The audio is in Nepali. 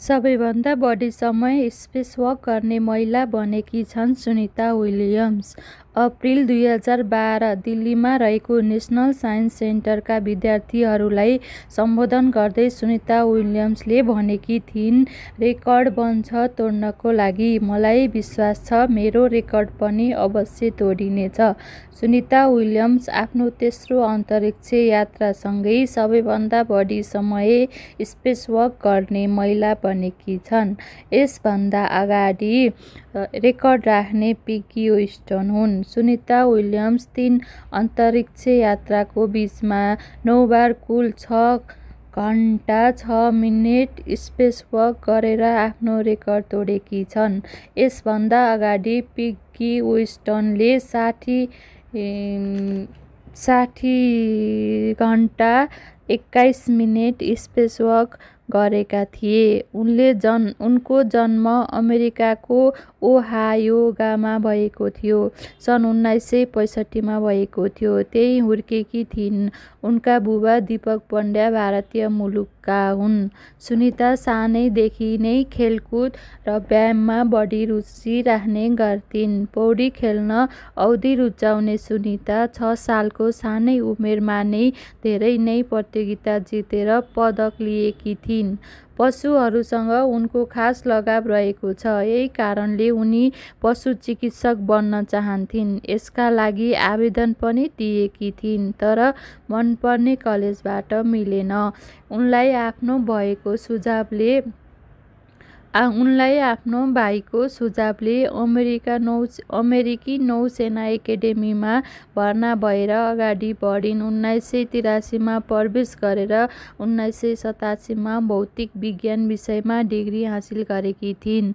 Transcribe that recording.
सबैभन्दा बढी समय स्पेसवक गर्ने महिला बनेकी छन् सुनिता विलियम्स। अप्रिल 2012 दिल्लीमा रहेको नेसनल साइन्स सेन्टरका विद्यार्थीहरूलाई सम्बोधन गर्दै सुनिता विलियम्सले भनेकी थिइन्, रेकर्ड बन्छ तोड्नको लागि मलाई विश्वास छ, मेरो रेकर्ड पनि अवश्य तोडिनेछ। सुनिता विलियम्स आफ्नो तेस्रो अन्तरिक्ष यात्रासँगै सबैभन्दा बढी समय स्पेसवक गर्ने महिला बनेकी छन्। यसभन्दा अगाडि रेकर्ड राख्ने पिगी वेस्टन हुन्। सुनिता विलियम्स 3 अन्तरिक्ष यात्राको बीचमा 9 बार कुल 6 घण्टा 6 मिनेट स्पेसवक गरेर आफ्नो रेकर्ड तोडेकी छन्। यसभन्दा अगाडि पिगी वेस्टनले 60 घण्टा 21 मिनेट स्पेसवक गरेका थिए। उनको जन्म अमेरिकाको ओहायोगामा भएको थियो। सन् 1965 मा भएको थियो। त्यहीँ हुर्केकी थिइन्। उनका बुबा दीपक पण्ड्या भारतीय मूलका हुन्। सुनिता सानैदेखि नै खेलकुद र व्यायाममा बढी रुचि राख्ने गर्थिन्। पौडी खेल्न औधी रुचाउने सुनिता 6 सालको सानै उमेरमा नै धेरै नै प्रतियोगिता जितेर पदक लिएकी थिइन्। पशुहरूसँग उनको खास लगाव रहेको छ। यही कारणले उनी पशु चिकित्सक बन्न चाहन्थिन्। यसका लागि आवेदन पनि दिएकी थिइन्, तर मनपर्ने कलेजबाट मिलेन। उनलाई आफ्नो भाइको सुझावले अमेरिकी नौसेना एकाडेमीमा भर्ना भएर अगाडि बढिन्। 1983 मा प्रवेश गरेर 1987 मा भौतिक विज्ञान विषयमा डिग्री हासिल गरेकी थिइन्।